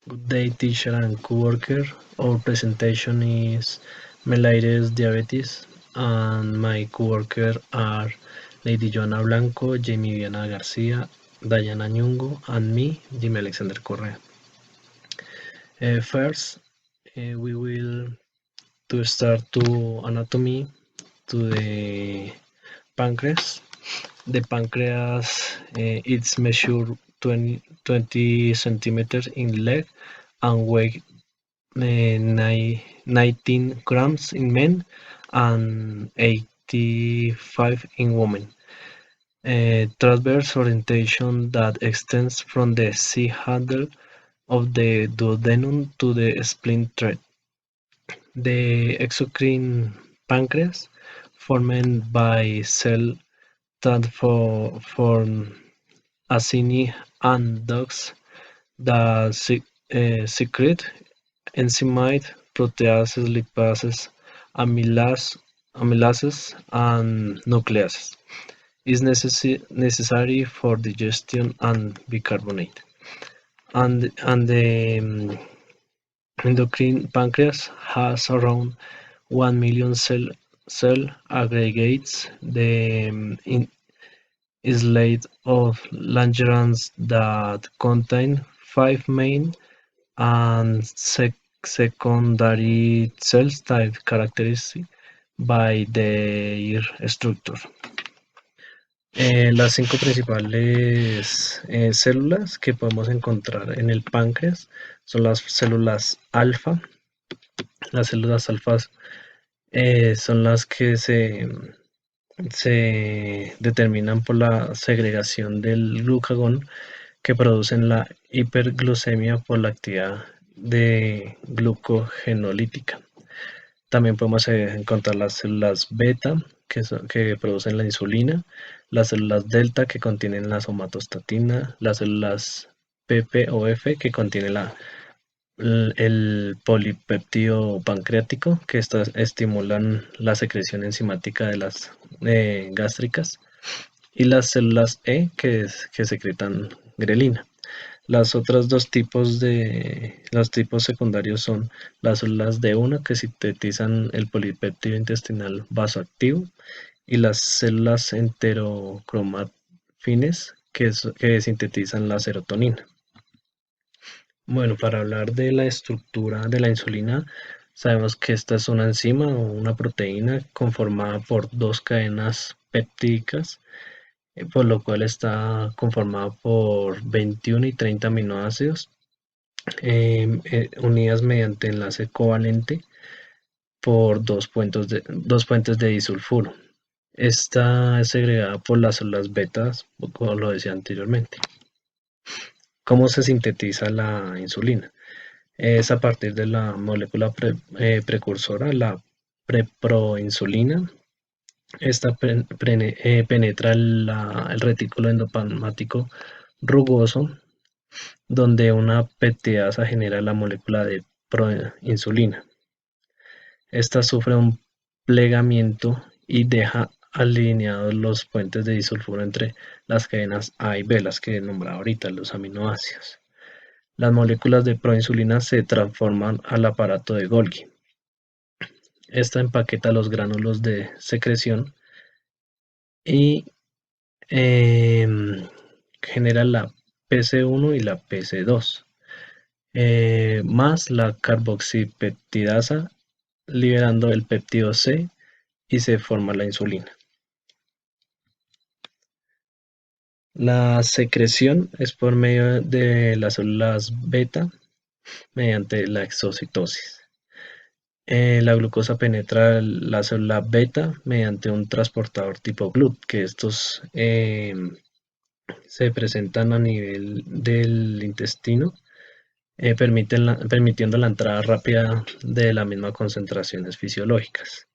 Good day, teacher and coworker. Our presentation is mellitus diabetes, and my coworker are Lady Joana Blanco, Jamie Viana Garcia, Diana Ñungo, and me, Jimmy Alexander Correa. First, we will to start to anatomy to the pancreas. The pancreas it's measured 20 centimeters in length and weight 19 grams in men and 85 in women. Transverse orientation that extends from the C-handle of the duodenum to the spleen thread. The exocrine pancreas, formed by cell transform acini and ducts that secrete enzymes, proteases, lipases, amylases, and nucleases, is necessary for digestion and bicarbonate. And the endocrine pancreas has around 1 million cell aggregates. The slate of Langerhans that contain five main and secondary cells types characterized by their structure. Las cinco principales células que podemos encontrar en el páncreas son las células alfa. Las células alfas son las que se determinan por la segregación del glucagón que producen la hiperglucemia por la actividad de glucogenolítica. También podemos encontrar las células beta que producen la insulina, las células delta que contienen la somatostatina, las células PP o F que contienen el polipéptido pancreático que estimulan la secreción enzimática de las gástricas, y las células E que secretan grelina. Los tipos secundarios son las células D1 que sintetizan el polipéptido intestinal vasoactivo y las células enterocromafines que sintetizan la serotonina. Bueno, para hablar de la estructura de la insulina, sabemos que esta es una enzima o una proteína conformada por dos cadenas peptídicas, por lo cual está conformada por 21 y 30 aminoácidos unidas mediante enlace covalente por dos puentes de disulfuro. Esta es segregada por las células betas, como lo decía anteriormente. ¿Cómo se sintetiza la insulina? Es a partir de la molécula precursora, la preproinsulina. Esta penetra el retículo endoplasmático rugoso, donde una peptidasa genera la molécula de proinsulina. Esta sufre un plegamiento y deja alineados los puentes de disulfuro entre las cadenas A y B, las que nombraba ahorita, los aminoácidos. Las moléculas de proinsulina se transforman al aparato de Golgi. Esta empaqueta los gránulos de secreción y genera la PC1 y la PC2, más la carboxipeptidasa, liberando el péptido C y se forma la insulina. La secreción es por medio de las células beta mediante la exocitosis. La glucosa penetra la célula beta mediante un transportador tipo GLUT, que estos se presentan a nivel del intestino, permitiendo la entrada rápida de las mismas concentraciones fisiológicas.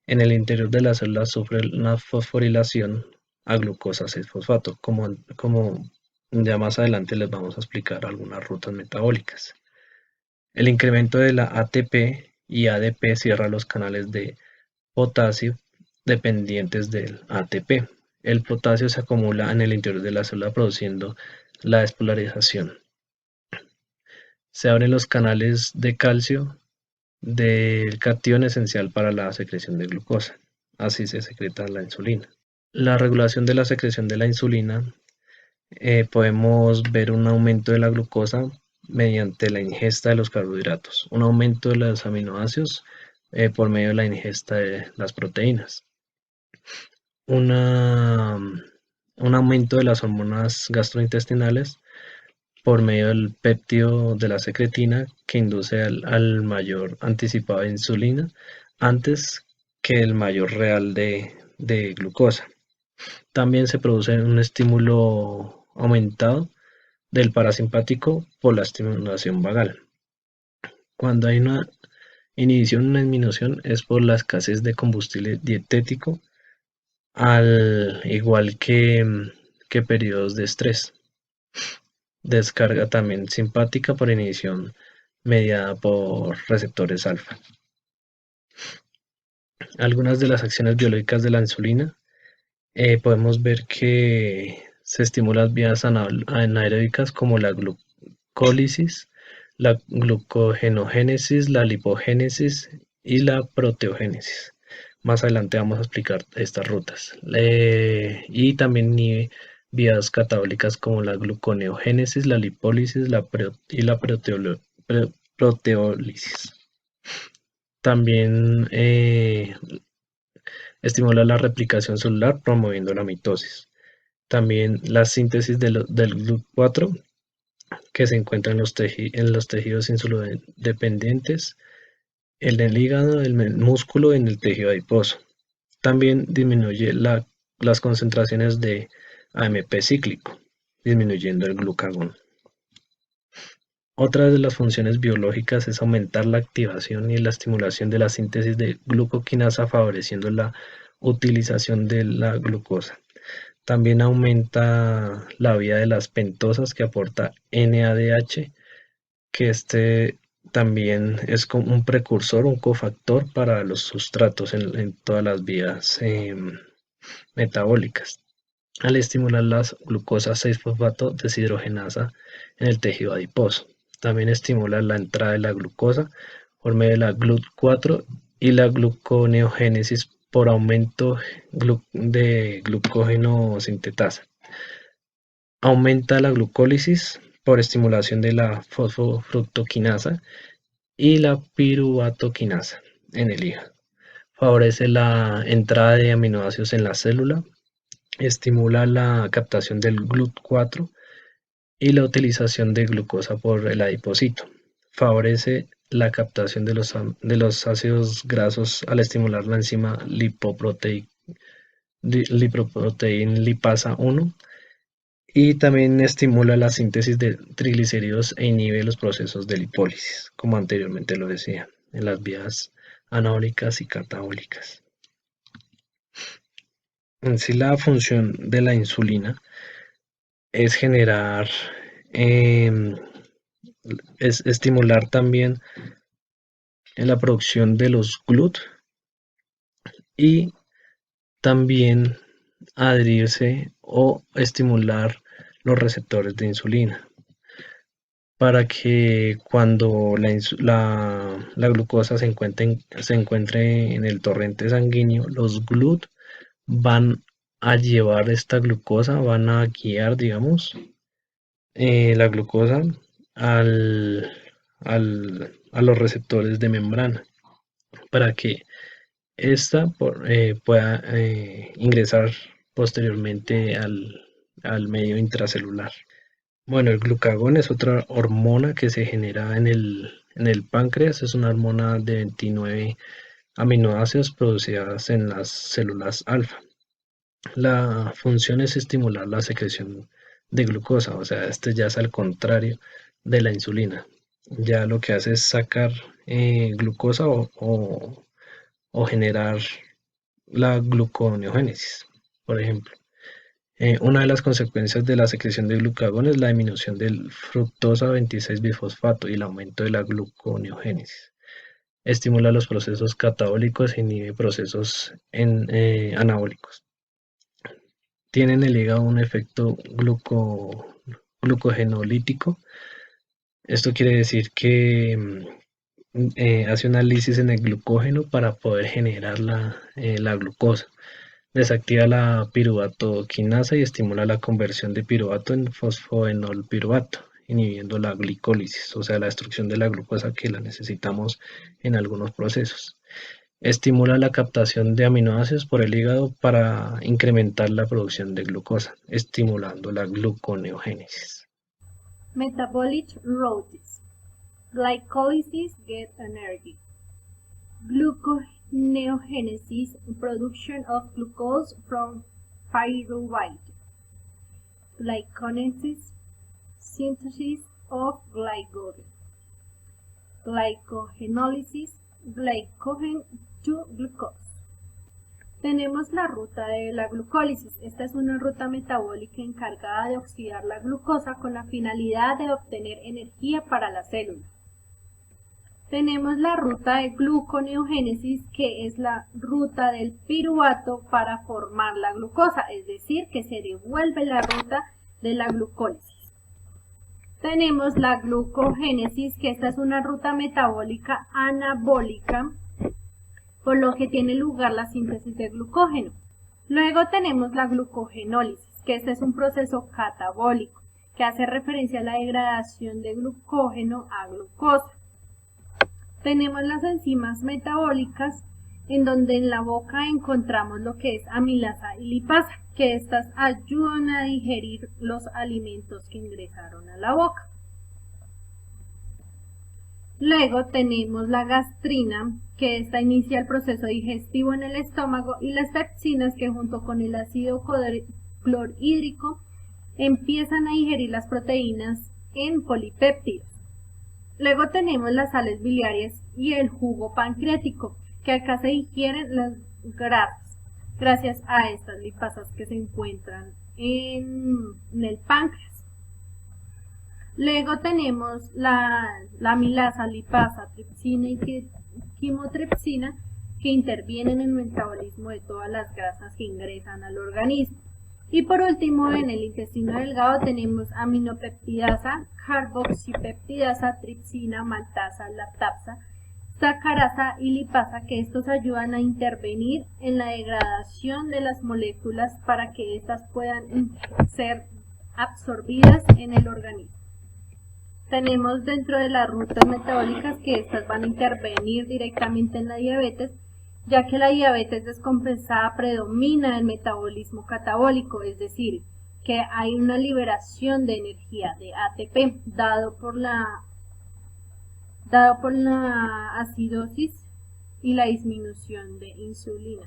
En el interior de la célula sufre una fosforilación a glucosa 6-fosfato, como ya más adelante les vamos a explicar algunas rutas metabólicas. El incremento de la ATP y ADP cierra los canales de potasio dependientes del ATP. El potasio se acumula en el interior de la célula produciendo la despolarización. Se abren los canales de calcio del catión esencial para la secreción de glucosa. Así se secreta la insulina. La regulación de la secreción de la insulina, podemos ver un aumento de la glucosa mediante la ingesta de los carbohidratos, un aumento de los aminoácidos por medio de la ingesta de las proteínas, una, un aumento de las hormonas gastrointestinales por medio del péptido de la secretina que induce al mayor anticipado de insulina antes que el mayor real de glucosa. También se produce un estímulo aumentado del parasimpático por la estimulación vagal. Cuando hay una inhibición, una disminución es por la escasez de combustible dietético, al igual que periodos de estrés. Descarga también simpática por inhibición mediada por receptores alfa. Algunas de las acciones biológicas de la insulina, podemos ver que se estimulan vías anaeróbicas como la glucólisis, la glucogenogénesis, la lipogénesis y la proteogénesis. Más adelante vamos a explicar estas rutas. Y también inhibe vías catabólicas como la gluconeogénesis, la lipólisis y la proteólisis. También estimula la replicación celular promoviendo la mitosis. También la síntesis del GLUT4 que se encuentra en los tejidos insulodependientes, en el hígado, en el músculo y en el tejido adiposo. También disminuye las concentraciones de AMP cíclico, disminuyendo el glucagón. Otra de las funciones biológicas es aumentar la activación y la estimulación de la síntesis de glucoquinasa, favoreciendo la utilización de la glucosa. También aumenta la vía de las pentosas que aporta NADH, que también es como un precursor, un cofactor para los sustratos en todas las vías metabólicas. Al estimular la glucosa 6-fosfato deshidrogenasa en el tejido adiposo. También estimula la entrada de la glucosa por medio de la GLUT4 y la gluconeogénesis por aumento de glucógeno sintetasa. Aumenta la glucólisis por estimulación de la fosfofructoquinasa y la piruvatoquinasa en el hígado. Favorece la entrada de aminoácidos en la célula, estimula la captación del GLUT4 y la utilización de glucosa por el adipocito. Favorece la captación de los ácidos grasos al estimular la enzima lipoprotein lipasa 1 y también estimula la síntesis de triglicéridos e inhibe los procesos de lipólisis, como anteriormente lo decía, en las vías anabólicas y catabólicas. En sí, la función de la insulina es generar, em, es estimular también en la producción de los GLUT y también adherirse o estimular los receptores de insulina para que cuando la glucosa se encuentre en el torrente sanguíneo, los GLUT van a llevar esta glucosa, van a guiar, digamos, la glucosa al, a los receptores de membrana para que ésta pueda ingresar posteriormente al medio intracelular. Bueno, el glucagón es otra hormona que se genera en el páncreas, es una hormona de 29 aminoácidos producidas en las células alfa. La función es estimular la secreción de glucosa, o sea, este ya es al contrario de la insulina. Ya lo que hace es sacar glucosa o generar la gluconeogénesis, por ejemplo. Una de las consecuencias de la secreción de glucagón es la disminución del fructosa 26-bisfosfato y el aumento de la gluconeogénesis. Estimula los procesos catabólicos e inhibe procesos anabólicos. Tiene en el hígado un efecto glucogenolítico Esto quiere decir que hace una lisis en el glucógeno para poder generar la glucosa. Desactiva la piruvato quinasa y estimula la conversión de piruvato en fosfoenolpiruvato, inhibiendo la glicólisis, o sea, la destrucción de la glucosa que la necesitamos en algunos procesos. Estimula la captación de aminoácidos por el hígado para incrementar la producción de glucosa, estimulando la gluconeogénesis. Metabolic routes. Glycolysis get energy. Gluconeogenesis, production of glucose from pyruvate. Glycogenesis, synthesis of glycogen. Glycogenolysis, glycogen to glucose. Tenemos la ruta de la glucólisis. Esta es una ruta metabólica encargada de oxidar la glucosa con la finalidad de obtener energía para la célula. Tenemos la ruta de gluconeogénesis, que es la ruta del piruvato para formar la glucosa, es decir, que se devuelve la ruta de la glucólisis. Tenemos la glucogénesis, que esta es una ruta metabólica anabólica, por lo que tiene lugar la síntesis de glucógeno. Luego tenemos la glucogenólisis, que este es un proceso catabólico, que hace referencia a la degradación de glucógeno a glucosa. Tenemos las enzimas metabólicas, en donde en la boca encontramos lo que es amilasa y lipasa, que estas ayudan a digerir los alimentos que ingresaron a la boca. Luego tenemos la gastrina, que esta inicia el proceso digestivo en el estómago, y las pepsinas, que junto con el ácido clorhídrico empiezan a digerir las proteínas en polipéptidos. Luego tenemos las sales biliares y el jugo pancreático, que acá se digieren las grasas, gracias a estas lipasas que se encuentran en el páncreas. Luego tenemos la amilasa, lipasa, tripsina y quimotripsina, que intervienen en el metabolismo de todas las grasas que ingresan al organismo. Y por último, en el intestino delgado tenemos aminopeptidasa, carboxipeptidasa, tripsina, maltasa, lactasa, sacarasa y lipasa, que estos ayudan a intervenir en la degradación de las moléculas para que éstas puedan ser absorbidas en el organismo. Tenemos dentro de las rutas metabólicas que estas van a intervenir directamente en la diabetes, ya que la diabetes descompensada predomina el metabolismo catabólico, es decir, que hay una liberación de energía de ATP dado por la acidosis y la disminución de insulina.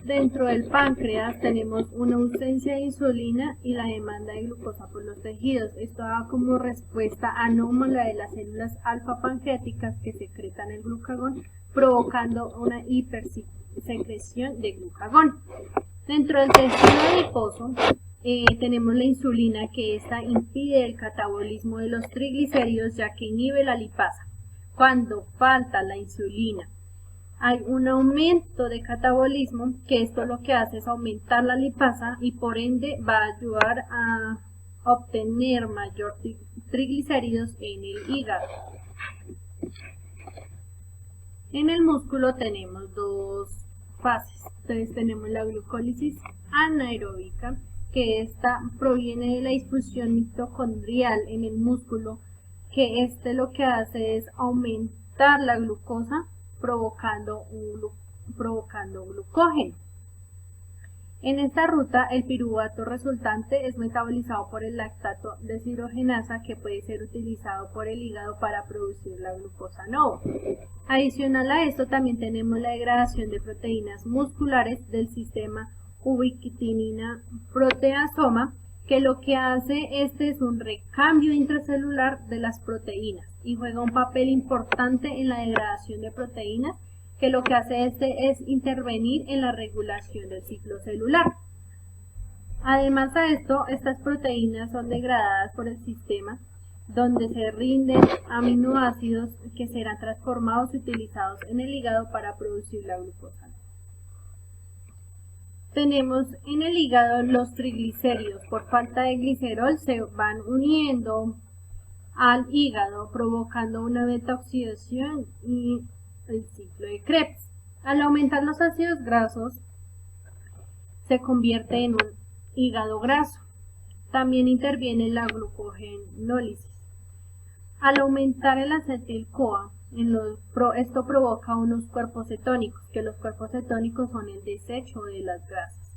Dentro del páncreas tenemos una ausencia de insulina y la demanda de glucosa por los tejidos. Esto da como respuesta anómala de las células alfa pancreáticas que secretan el glucagón, provocando una hipersecreción de glucagón. Dentro del tejido adiposo tenemos la insulina, que esta impide el catabolismo de los triglicéridos, ya que inhibe la lipasa. Cuando falta la insulina, hay un aumento de catabolismo, que esto lo que hace es aumentar la lipasa y por ende va a ayudar a obtener mayor triglicéridos en el hígado. En el músculo tenemos dos fases. Entonces tenemos la glucólisis anaeróbica, que esta proviene de la difusión mitocondrial en el músculo, que lo que hace es aumentar la glucosa provocando glucógeno. En esta ruta, el piruvato resultante es metabolizado por el lactato deshidrogenasa, que puede ser utilizado por el hígado para producir la glucosa nova. Adicional a esto, también tenemos la degradación de proteínas musculares del sistema ubiquitinina proteasoma, que lo que hace es un recambio intracelular de las proteínas y juega un papel importante en la degradación de proteínas, que lo que hace es intervenir en la regulación del ciclo celular. Además de esto, estas proteínas son degradadas por el sistema, donde se rinden aminoácidos que serán transformados y utilizados en el hígado para producir la glucosa. Tenemos en el hígado los triglicéridos. Por falta de glicerol se van uniendo al hígado, provocando una beta-oxidación y el ciclo de Krebs. Al aumentar los ácidos grasos, se convierte en un hígado graso. También interviene la glucogenólisis. Al aumentar el acetil-CoA, esto provoca unos cuerpos cetónicos, que los cuerpos cetónicos son el desecho de las grasas.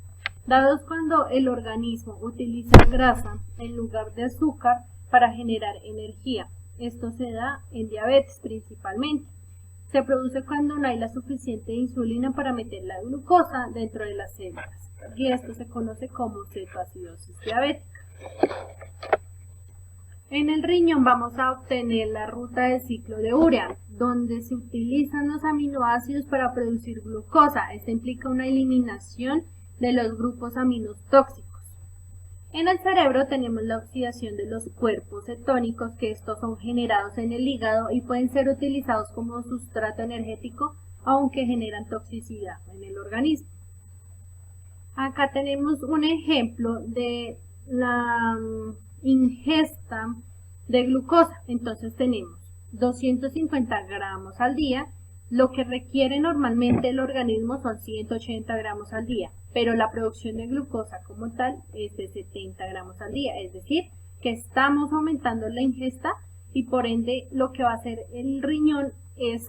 Dados cuando el organismo utiliza grasa en lugar de azúcar para generar energía. Esto se da en diabetes principalmente. Se produce cuando no hay la suficiente insulina para meter la glucosa dentro de las células. Y esto se conoce como cetoacidosis diabética. En el riñón vamos a obtener la ruta del ciclo de urea, donde se utilizan los aminoácidos para producir glucosa. Esto implica una eliminación de los grupos aminos tóxicos. En el cerebro tenemos la oxidación de los cuerpos cetónicos, que estos son generados en el hígado y pueden ser utilizados como sustrato energético, aunque generan toxicidad en el organismo. Acá tenemos un ejemplo de la ingesta de glucosa. Entonces tenemos 250 gramos al día. Lo que requiere normalmente el organismo son 180 gramos al día, pero la producción de glucosa como tal es de 70 gramos al día, es decir, que estamos aumentando la ingesta y por ende lo que va a hacer el riñón es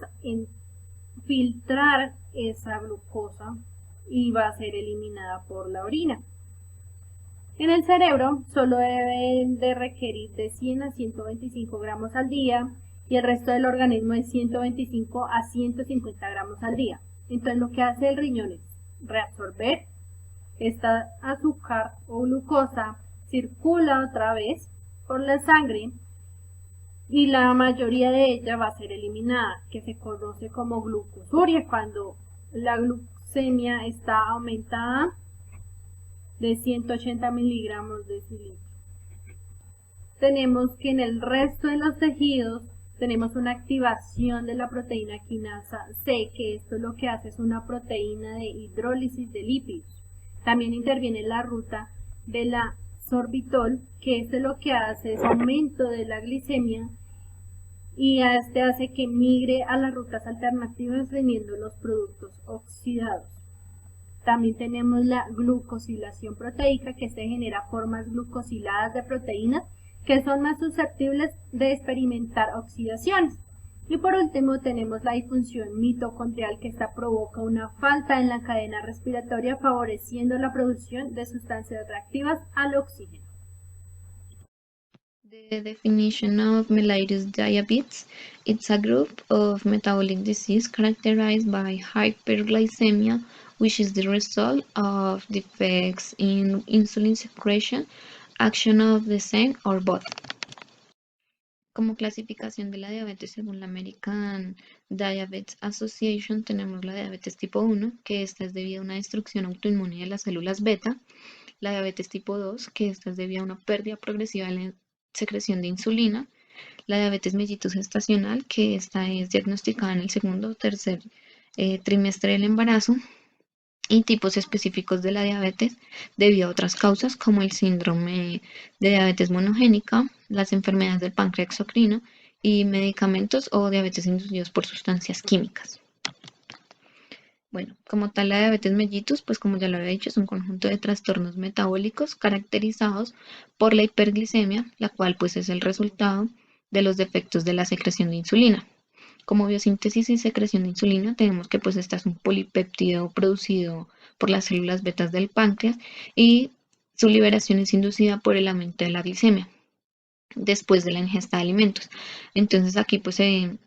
filtrar esa glucosa y va a ser eliminada por la orina. En el cerebro solo deben de requerir de 100 a 125 gramos al día y el resto del organismo es 125 a 150 gramos al día. Entonces lo que hace el riñón es reabsorber esta azúcar o glucosa, circula otra vez por la sangre y la mayoría de ella va a ser eliminada, que se conoce como glucosuria, cuando la glucemia está aumentada de 180 miligramos de decilitro. Tenemos que en el resto de los tejidos tenemos una activación de la proteína quinasa C, que esto lo que hace es una proteína de hidrólisis de lípidos. También interviene la ruta de la sorbitol, que esto lo que hace es aumento de la glicemia y este hace que migre a las rutas alternativas vendiendo los productos oxidados. También tenemos la glucosilación proteica, que se genera formas glucosiladas de proteínas que son más susceptibles de experimentar oxidaciones. Y por último tenemos la disfunción mitocondrial, que esta provoca una falta en la cadena respiratoria, favoreciendo la producción de sustancias reactivas al oxígeno. The definition of mellitus diabetes: it's a group of metabolic disease characterized by hyperglycemia, which is the result of defects in insulin secretion, action of the same or both. Como clasificación de la diabetes según la American Diabetes Association, tenemos la diabetes tipo 1, que esta es debido a una destrucción autoinmune de las células beta; la diabetes tipo 2, que esta es debido a una pérdida progresiva de la secreción de insulina; la diabetes mellitus gestacional, que esta es diagnosticada en el segundo o tercer trimestre del embarazo; y tipos específicos de la diabetes debido a otras causas, como el síndrome de diabetes monogénica, las enfermedades del páncreas exocrino y medicamentos o diabetes inducidos por sustancias químicas. Bueno, como tal, la diabetes mellitus, pues como ya lo había dicho, es un conjunto de trastornos metabólicos caracterizados por la hiperglicemia, la cual pues es el resultado de los defectos de la secreción de insulina. Como biosíntesis y secreción de insulina, tenemos que pues esta es un polipéptido producido por las células betas del páncreas y su liberación es inducida por el aumento de la glicemia después de la ingesta de alimentos. Entonces aquí pues se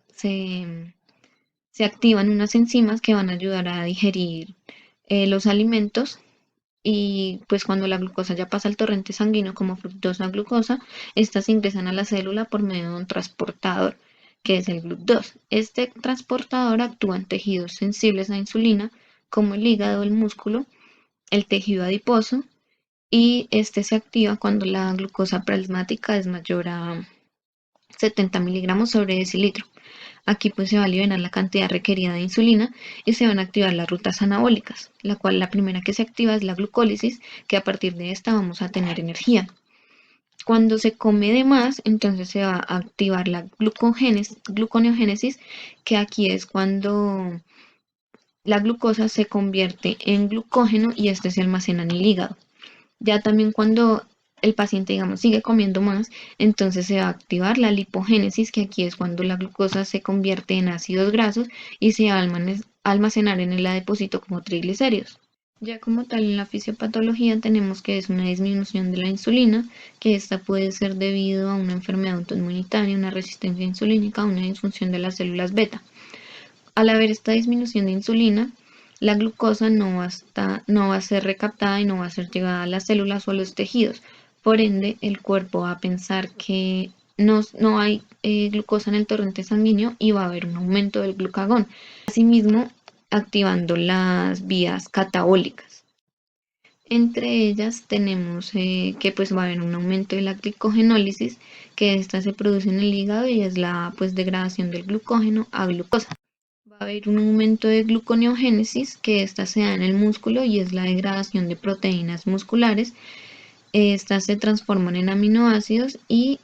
activan unas enzimas que van a ayudar a digerir los alimentos, y pues cuando la glucosa ya pasa al torrente sanguíneo como fructosa glucosa, estas ingresan a la célula por medio de un transportador, que es el GLUT2. Este transportador actúa en tejidos sensibles a insulina, como el hígado, el músculo, el tejido adiposo, y este se activa cuando la glucosa plasmática es mayor a 70 miligramos sobre decilitro. Aquí pues se va a liberar la cantidad requerida de insulina y se van a activar las rutas anabólicas, la cual la primera que se activa es la glucólisis, que a partir de esta vamos a tener energía. Cuando se come de más, entonces se va a activar la gluconeogénesis, que aquí es cuando la glucosa se convierte en glucógeno y este se almacena en el hígado. Ya también cuando el paciente, digamos, sigue comiendo más, entonces se va a activar la lipogénesis, que aquí es cuando la glucosa se convierte en ácidos grasos y se va a almacenar en el adipocito como triglicéridos. Ya como tal en la fisiopatología tenemos que es una disminución de la insulina, que esta puede ser debido a una enfermedad autoinmunitaria, una resistencia insulínica, una disfunción de las células beta. Al haber esta disminución de insulina, la glucosa no va a ser recaptada y no va a ser llevada a las células o a los tejidos. Por ende, el cuerpo va a pensar que no hay glucosa en el torrente sanguíneo y va a haber un aumento del glucagón. Asimismo, activando las vías catabólicas. Entre ellas tenemos que pues va a haber un aumento de la glicogenólisis, que esta se produce en el hígado y es la pues degradación del glucógeno a glucosa. Va a haber un aumento de gluconeogénesis, que esta se da en el músculo y es la degradación de proteínas musculares. Estas se transforman en aminoácidos y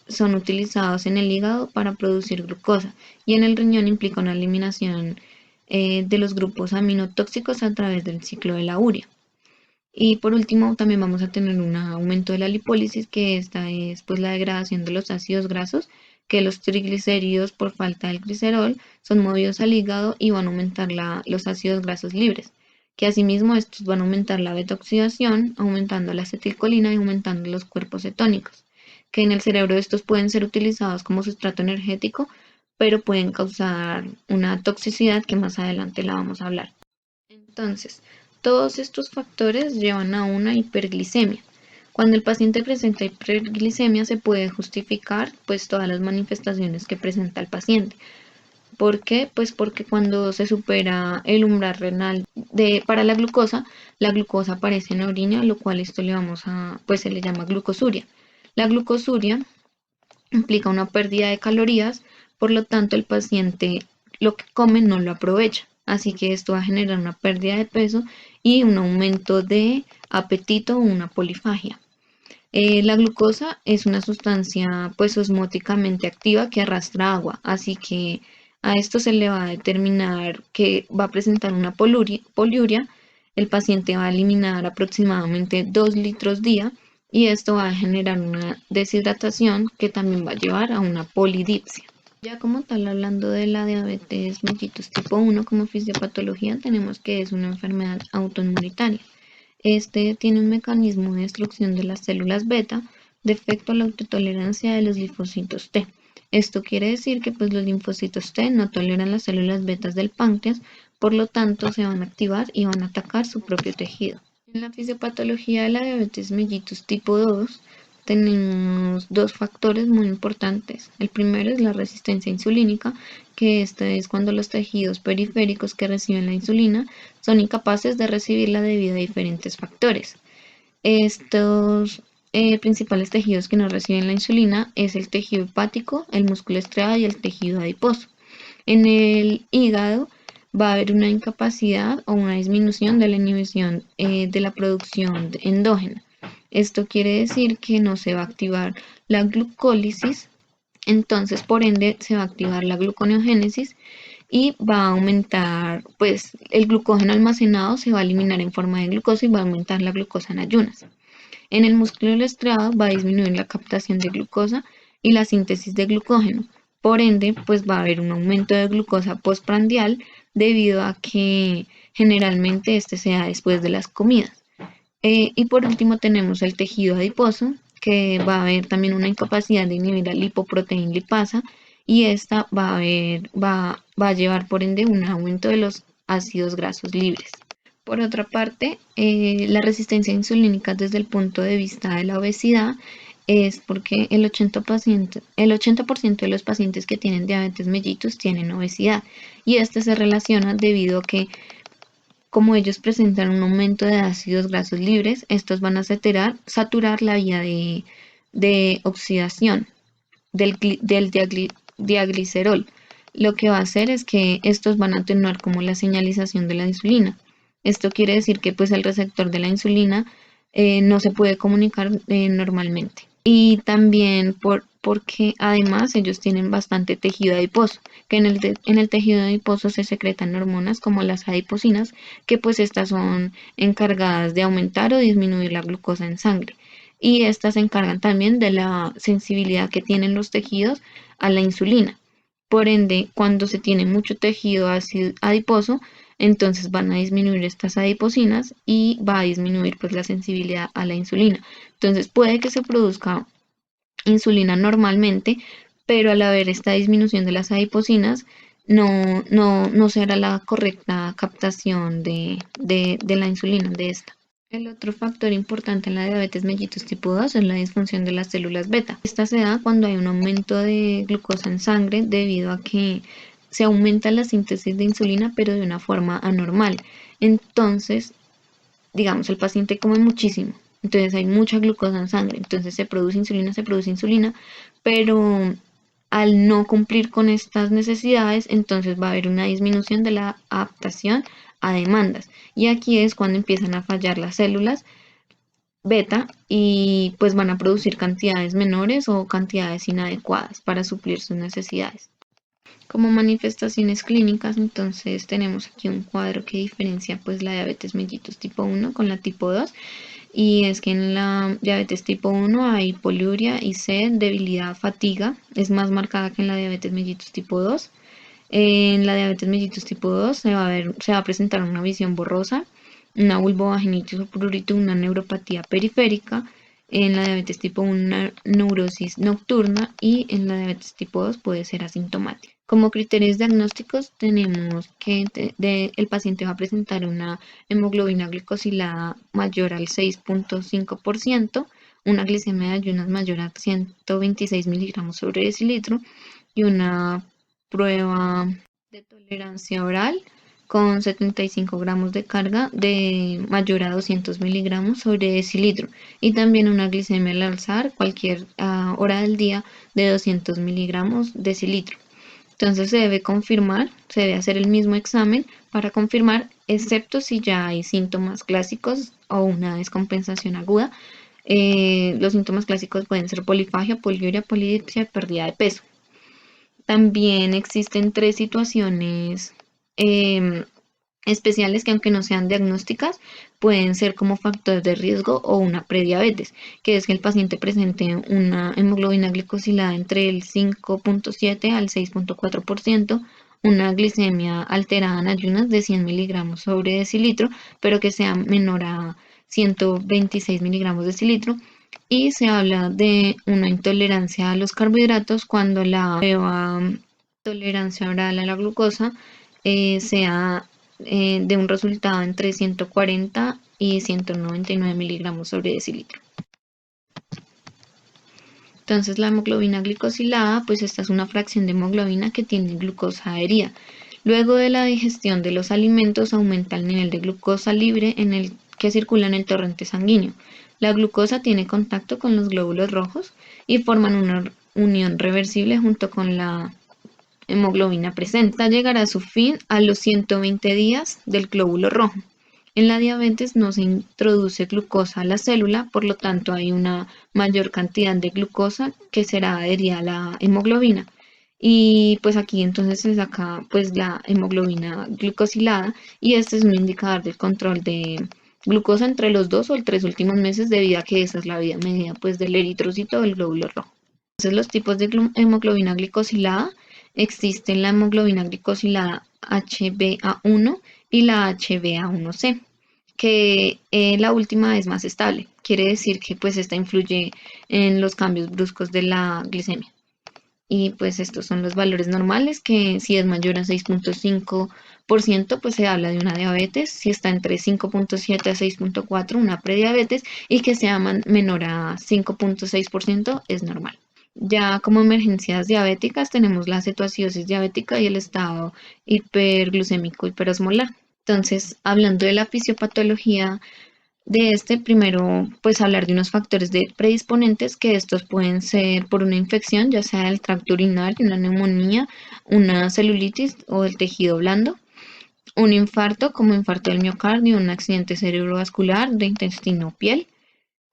son utilizados en el hígado para producir glucosa, y en el riñón implica una eliminación de los grupos aminotóxicos a través del ciclo de la urea. Y por último también vamos a tener un aumento de la lipólisis, que esta es pues la degradación de los ácidos grasos, que los triglicéridos por falta del glicerol son movidos al hígado y van a aumentar los ácidos grasos libres, que asimismo estos van a aumentar la beta-oxidación, aumentando la acetilcolina y aumentando los cuerpos cetónicos, que en el cerebro estos pueden ser utilizados como sustrato energético, pero pueden causar una toxicidad que más adelante la vamos a hablar. Entonces, todos estos factores llevan a una hiperglicemia. Cuando el paciente presenta hiperglicemia se puede justificar pues todas las manifestaciones que presenta el paciente. ¿Por qué? Pues porque cuando se supera el umbral renal para la glucosa aparece en la orina, lo cual esto pues se le llama glucosuria. La glucosuria implica una pérdida de calorías, por lo tanto el paciente lo que come no lo aprovecha. Así que esto va a generar una pérdida de peso y un aumento de apetito o una polifagia. La glucosa es una sustancia pues osmóticamente activa que arrastra agua, así que a esto se le va a determinar que va a presentar una poliuria. El paciente va a eliminar aproximadamente 2 litros día y esto va a generar una deshidratación que también va a llevar a una polidipsia. Ya como tal, hablando de la diabetes mellitus tipo 1 como fisiopatología, tenemos que es una enfermedad autoinmunitaria. Este tiene un mecanismo de destrucción de las células beta, defecto a la autotolerancia de los linfocitos T. Esto quiere decir que pues, los linfocitos T no toleran las células betas del páncreas, por lo tanto se van a activar y van a atacar su propio tejido. En la fisiopatología de la diabetes mellitus tipo 2 tenemos dos factores muy importantes. El primero es la resistencia insulínica, que esta es cuando los tejidos periféricos que reciben la insulina son incapaces de recibirla debido a diferentes factores. Estos principales tejidos que no reciben la insulina es el tejido hepático, el músculo estriado y el tejido adiposo. En el hígado va a haber una incapacidad o una disminución de la inhibición de la producción endógena. Esto quiere decir que no se va a activar la glucólisis, entonces por ende se va a activar la gluconeogénesis y va a aumentar, pues el glucógeno almacenado se va a eliminar en forma de glucosa y va a aumentar la glucosa en ayunas. En el músculo estriado va a disminuir la captación de glucosa y la síntesis de glucógeno. Por ende, pues va a haber un aumento de glucosa postprandial debido a que generalmente este se da después de las comidas. Y por último tenemos el tejido adiposo, que va a haber también una incapacidad de inhibir la lipoproteína lipasa y esta va a llevar por ende un aumento de los ácidos grasos libres. Por otra parte, la resistencia insulínica desde el punto de vista de la obesidad es porque el 80% de los pacientes que tienen diabetes mellitus tienen obesidad, y este se relaciona debido a que como ellos presentan un aumento de ácidos grasos libres, estos van a saturar la vía de oxidación del diaglicerol. Lo que va a hacer es que estos van a atenuar como la señalización de la insulina. Esto quiere decir que pues el receptor de la insulina no se puede comunicar normalmente. y también porque además ellos tienen bastante tejido adiposo, que en el tejido adiposo se secretan hormonas como las adipocinas, que pues estas son encargadas de aumentar o disminuir la glucosa en sangre. Y estas se encargan también de la sensibilidad que tienen los tejidos a la insulina. Por ende, cuando se tiene mucho tejido adiposo, entonces van a disminuir estas adipocinas y va a disminuir pues la sensibilidad a la insulina. Entonces puede que se produzca insulina normalmente, pero al haber esta disminución de las adipocinas, no será la correcta captación de la insulina de esta. El otro factor importante en la diabetes mellitus tipo 2 es la disfunción de las células beta. Esta se da cuando hay un aumento de glucosa en sangre debido a que se aumenta la síntesis de insulina, pero de una forma anormal. Entonces, digamos, el paciente come muchísimo, entonces hay mucha glucosa en sangre, entonces se produce insulina, pero al no cumplir con estas necesidades, entonces va a haber una disminución de la adaptación a demandas. Y aquí es cuando empiezan a fallar las células beta y pues van a producir cantidades menores o cantidades inadecuadas para suplir sus necesidades. Como manifestaciones clínicas, entonces tenemos aquí un cuadro que diferencia pues la diabetes mellitus tipo 1 con la tipo 2, y es que en la diabetes tipo 1 hay poliuria y sed, debilidad, fatiga, es más marcada que en la diabetes mellitus tipo 2. En la diabetes mellitus tipo 2 se va a presentar una visión borrosa, una vulvovaginitis o prurito, una neuropatía periférica. En la diabetes tipo 1 una neurosis nocturna, y en la diabetes tipo 2 puede ser asintomática. Como criterios diagnósticos tenemos que el paciente va a presentar una hemoglobina glicosilada mayor al 6.5%, una glicemia de ayunas mayor a 126 miligramos sobre decilitro y una prueba de tolerancia oral con 75 gramos de carga de mayor a 200 miligramos sobre decilitro, y también una glicemia al alzar cualquier hora del día de 200 miligramos decilitro. Entonces se debe hacer el mismo examen para confirmar, excepto si ya hay síntomas clásicos o una descompensación aguda. Los síntomas clásicos pueden ser polifagia, poliuria, polidipsia y pérdida de peso. También existen tres situaciones em, especiales que, aunque no sean diagnósticas, pueden ser como factor de riesgo o una prediabetes, que es que el paciente presente una hemoglobina glicosilada entre el 5.7 al 6.4%, una glicemia alterada en ayunas de 100 miligramos sobre decilitro, pero que sea menor a 126 miligramos decilitro, y se habla de una intolerancia a los carbohidratos cuando la prueba tolerancia oral a la glucosa sea de un resultado entre 140 y 199 miligramos sobre decilitro. Entonces la hemoglobina glicosilada, pues esta es una fracción de hemoglobina que tiene glucosa adherida. Luego de la digestión de los alimentos aumenta el nivel de glucosa libre en el que circula en el torrente sanguíneo. La glucosa tiene contacto con los glóbulos rojos y forman una unión reversible junto con la hemoglobina presente. Esta llegará a su fin a los 120 días del glóbulo rojo. En la diabetes no se introduce glucosa a la célula, por lo tanto hay una mayor cantidad de glucosa que será adherida a la hemoglobina. Y pues aquí entonces se saca pues la hemoglobina glicosilada, y este es un indicador del control de glucosa entre los 2 o 3 últimos meses, debido a que esa es la vida media pues del eritrocito del glóbulo rojo. Entonces los tipos de hemoglobina glicosilada: existen la hemoglobina glicosilada HbA1 y la HbA1c, que la última es más estable. Quiere decir que pues esta influye en los cambios bruscos de la glicemia. Y pues estos son los valores normales, que si es mayor a 6.5%, pues se habla de una diabetes; si está entre 5.7 a 6.4, una prediabetes; y que sea menor a 5.6% es normal. Ya como emergencias diabéticas tenemos la cetoacidosis diabética y el estado hiperglucémico hiperosmolar. Entonces, hablando de la fisiopatología de primero pues hablar de unos factores predisponentes, que estos pueden ser por una infección, ya sea del tracto urinario, una neumonía, una celulitis o del tejido blando; un infarto como infarto del miocardio, un accidente cerebrovascular de intestino o piel;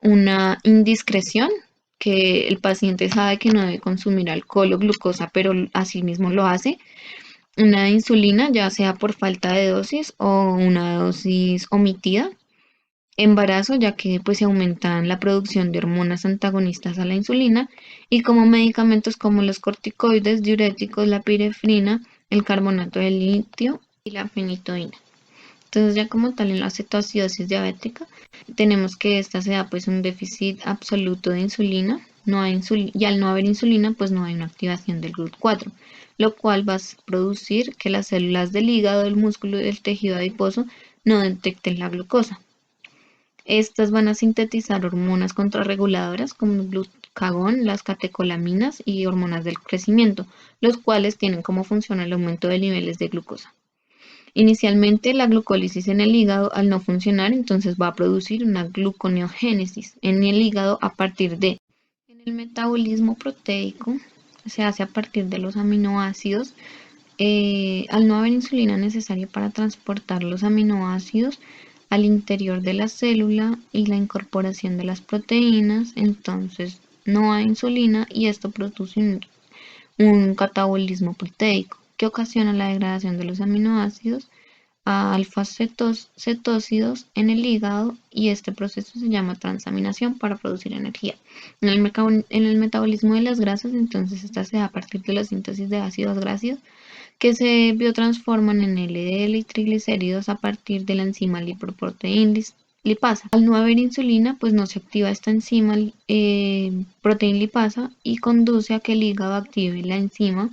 una indiscreción que el paciente sabe que no debe consumir alcohol o glucosa, pero asimismo lo hace, una insulina, ya sea por falta de dosis o una dosis omitida. Embarazo, ya que pues se aumentan la producción de hormonas antagonistas a la insulina, y como medicamentos como los corticoides, diuréticos, la pirefrina, el carbonato de litio y la fenitoína. Entonces ya como tal en la cetoacidosis diabética tenemos que esta se da pues un déficit absoluto de insulina, no hay y al no haber insulina pues no hay una activación del GLUT4, lo cual va a producir que las células del hígado, del músculo y del tejido adiposo no detecten la glucosa. Estas van a sintetizar hormonas contrarreguladoras como el glucagón, las catecolaminas y hormonas del crecimiento, los cuales tienen como función el aumento de niveles de glucosa. Inicialmente, la glucólisis en el hígado, al no funcionar, entonces va a producir una gluconeogénesis en el hígado a partir de. En el metabolismo proteico se hace a partir de los aminoácidos. Al no haber insulina necesaria para transportar los aminoácidos al interior de la célula y la incorporación de las proteínas, entonces no hay insulina y esto produce un catabolismo proteico que ocasiona la degradación de los aminoácidos a alfa-cetósidos en el hígado, y este proceso se llama transaminación para producir energía. En el metabolismo de las grasas, entonces esta se da a partir de la síntesis de ácidos grasos que se biotransforman en LDL y triglicéridos a partir de la enzima lipoprotein lipasa. Al no haber insulina, pues no se activa esta enzima protein lipasa y conduce a que el hígado active la enzima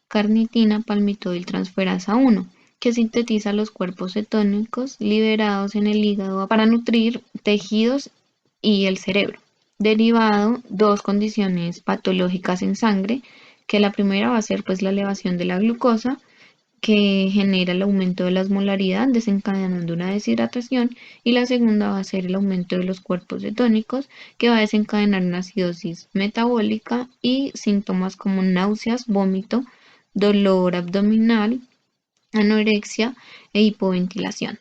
carnitina palmitoyltransferasa 1, que sintetiza los cuerpos cetónicos liberados en el hígado para nutrir tejidos y el cerebro. Derivado, dos condiciones patológicas en sangre, que la primera va a ser pues la elevación de la glucosa, que genera el aumento de la osmolaridad desencadenando una deshidratación, y la segunda va a ser el aumento de los cuerpos cetónicos, que va a desencadenar una acidosis metabólica y síntomas como náuseas, vómito, dolor abdominal, anorexia e hipoventilación.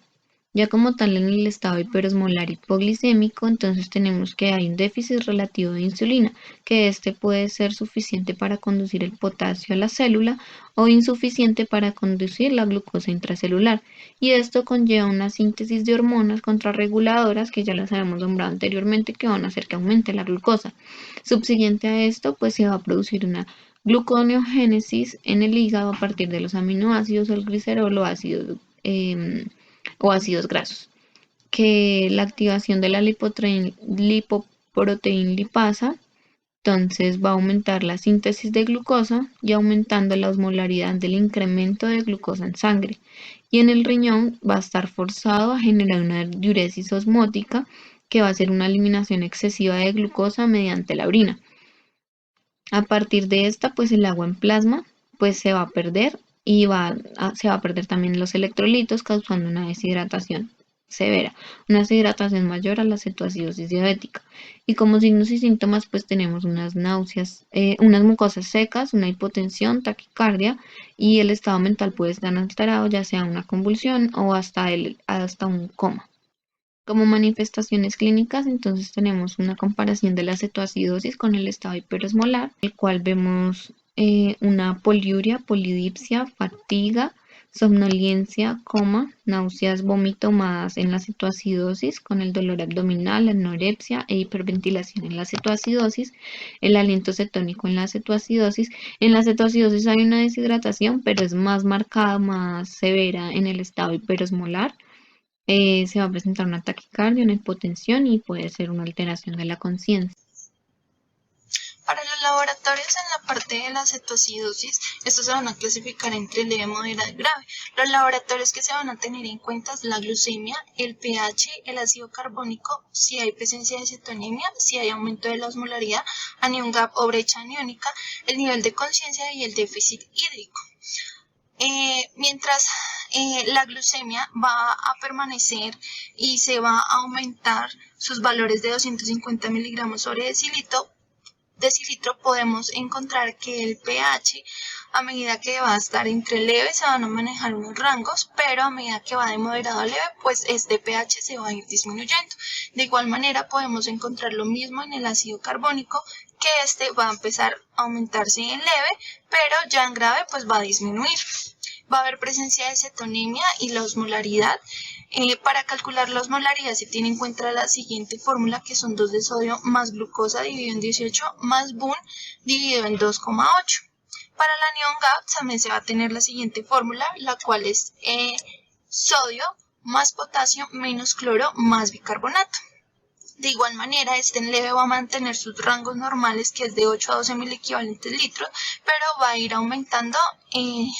Ya como tal en el estado hiperosmolar hipoglicémico, entonces tenemos que hay un déficit relativo de insulina, que este puede ser suficiente para conducir el potasio a la célula o insuficiente para conducir la glucosa intracelular, y esto conlleva una síntesis de hormonas contrarreguladoras que ya las habíamos nombrado anteriormente, que van a hacer que aumente la glucosa. Subsiguiente a esto, pues se va a producir una gluconeogénesis en el hígado a partir de los aminoácidos, el glicerol o ácidos grasos, que la activación de la lipoprotein lipasa, entonces va a aumentar la síntesis de glucosa y aumentando la osmolaridad del incremento de glucosa en sangre, y en el riñón va a estar forzado a generar una diuresis osmótica, que va a ser una eliminación excesiva de glucosa mediante la orina. A partir de esta, pues el agua en plasma pues se va a perder y se va a perder también los electrolitos, causando una deshidratación severa, una deshidratación mayor a la cetoacidosis diabética. Y como signos y síntomas, pues tenemos unas náuseas, unas mucosas secas, una hipotensión, taquicardia, y el estado mental puede estar alterado, ya sea una convulsión o hasta un coma. Como manifestaciones clínicas, entonces tenemos una comparación de la cetoacidosis con el estado hiperosmolar, el cual vemos una poliuria, polidipsia, fatiga, somnolencia, coma, náuseas vomitomadas en la cetoacidosis, con el dolor abdominal, anorexia e hiperventilación en la cetoacidosis, el aliento cetónico en la cetoacidosis. En la cetoacidosis hay una deshidratación, pero es más marcada, más severa en el estado hiperosmolar. Se va a presentar una taquicardia, una hipotensión y puede ser una alteración de la conciencia. Para los laboratorios en la parte de la cetoacidosis, estos se van a clasificar entre leve, moderada y grave. Los laboratorios que se van a tener en cuenta es la glucemia, el pH, el ácido carbónico, si hay presencia de cetonemia, si hay aumento de la osmolaridad, anión gap o brecha aniónica, el nivel de conciencia y el déficit hídrico. Mientras la glucemia va a permanecer y se va a aumentar sus valores de 250 miligramos sobre decilitro, podemos encontrar que el pH, a medida que va a estar entre leve, se van a manejar unos rangos, pero a medida que va de moderado a leve, pues este pH se va a ir disminuyendo. De igual manera podemos encontrar lo mismo en el ácido carbónico, que este va a empezar a aumentarse en leve, pero ya en grave pues va a disminuir. Va a haber presencia de cetonemia y la osmolaridad. Para calcular la osmolaridad se tiene en cuenta la siguiente fórmula, que son 2 de sodio más glucosa dividido en 18 más BUN dividido en 2,8. Para la anión GAP también se va a tener la siguiente fórmula, la cual es sodio más potasio menos cloro más bicarbonato. De igual manera, este en leve va a mantener sus rangos normales, que es de 8 a 12 mil equivalentes litros, pero va a ir aumentando en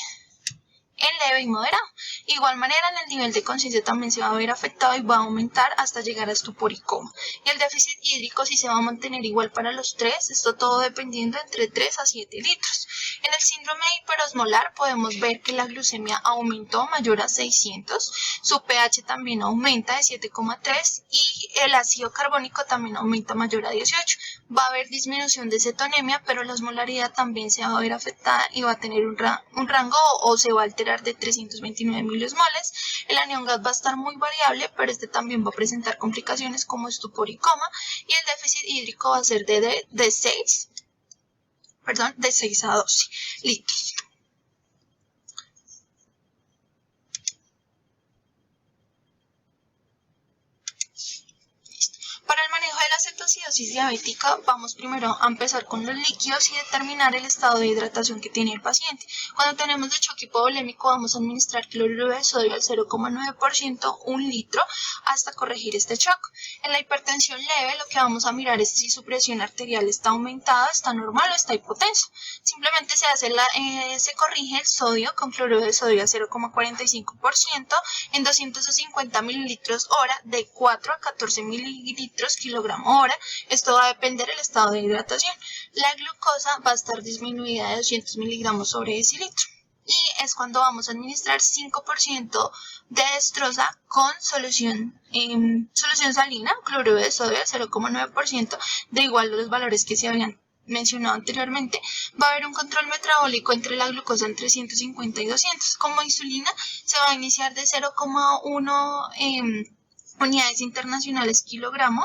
leve y moderado. De igual manera, en el nivel de conciencia también se va a ver afectado y va a aumentar hasta llegar a estupor y coma. Y el déficit hídrico sí se va a mantener igual para los tres, esto todo dependiendo entre 3 a 7 litros. En el síndrome hiperosmolar podemos ver que la glucemia aumentó mayor a 600, su pH también aumenta de 7,3 y el ácido carbónico también aumenta mayor a 18. Va a haber disminución de cetonemia, pero la osmolaridad también se va a ver afectada y va a tener un rango o se va a alterar de 329 miliosmoles. El anión gas va a estar muy variable, pero este también va a presentar complicaciones como estupor y coma, y el déficit hídrico va a ser de 6 a 12 litros. Para el manejo de la cetoacidosis diabética, vamos primero a empezar con los líquidos y determinar el estado de hidratación que tiene el paciente. Cuando tenemos de choque hipovolémico, vamos a administrar cloruro de sodio al 0,9%, 1 litro, hasta corregir este shock. En la hipertensión leve, lo que vamos a mirar es si su presión arterial está aumentada, está normal o está hipotenso. Simplemente se corrige el sodio con cloruro de sodio al 0,45% en 250 mililitros hora, de 4 a 14 mililitros kilogramo hora. Esto va a depender del estado de hidratación. La glucosa va a estar disminuida de 200 miligramos sobre decilitro. Y es cuando vamos a administrar 5% de destroza con solución salina, cloruro de sodio al 0,9%, de igual a los valores que se habían mencionado anteriormente. Va a haber un control metabólico entre la glucosa entre 150 y 200. Como insulina se va a iniciar de 0,1 unidades internacionales kilogramo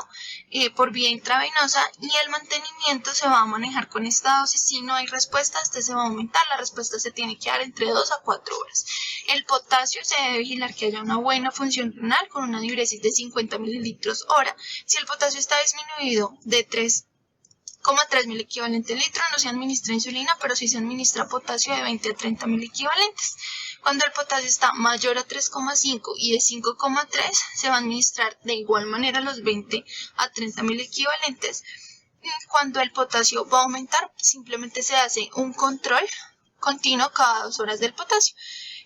por vía intravenosa, y el mantenimiento se va a manejar con esta dosis. Si no hay respuesta, este se va a aumentar. La respuesta se tiene que dar entre 2 a 4 horas. El potasio se debe vigilar que haya una buena función renal con una diuresis de 50 mililitros hora. Si el potasio está disminuido de 3,3 mil equivalentes litro, no se administra insulina, pero sí se administra potasio de 20 a 30 mil equivalentes. Cuando el potasio está mayor a 3,5 y de 5,3, se va a administrar de igual manera los 20 a 30 mil equivalentes. Cuando el potasio va a aumentar, simplemente se hace un control continuo cada 2 horas del potasio.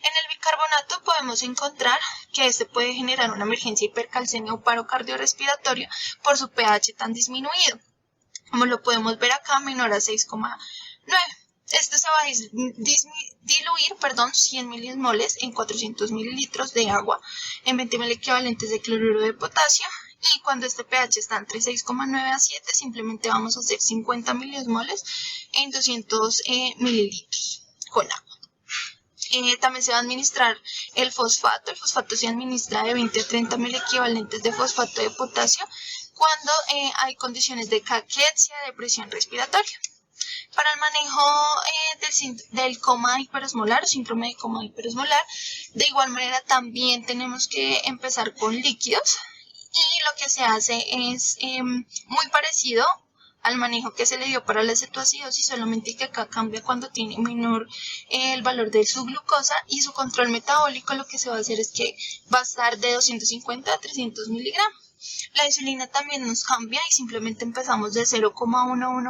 En el bicarbonato podemos encontrar que este puede generar una emergencia hipercalcemia o paro cardiorrespiratorio por su pH tan disminuido. Como lo podemos ver acá, menor a 6,9. Este se va a diluir 100 milismoles en 400 mililitros de agua en 20 mil equivalentes de cloruro de potasio. Y cuando este pH está entre 6,9 a 7, simplemente vamos a hacer 50 milismoles en 200 mililitros con agua. También se va a administrar el fosfato. El fosfato se administra de 20 a 30 mil equivalentes de fosfato de potasio cuando hay condiciones de caquexia, de presión respiratoria. Para el manejo del coma hiperosmolar o síndrome de coma hiperosmolar, de igual manera también tenemos que empezar con líquidos, y lo que se hace es muy parecido al manejo que se le dio para la cetoacidosis, solamente que acá cambia cuando tiene menor el valor de su glucosa, y su control metabólico lo que se va a hacer es que va a estar de 250 a 300 miligramos. La insulina también nos cambia y simplemente empezamos de 0,1 a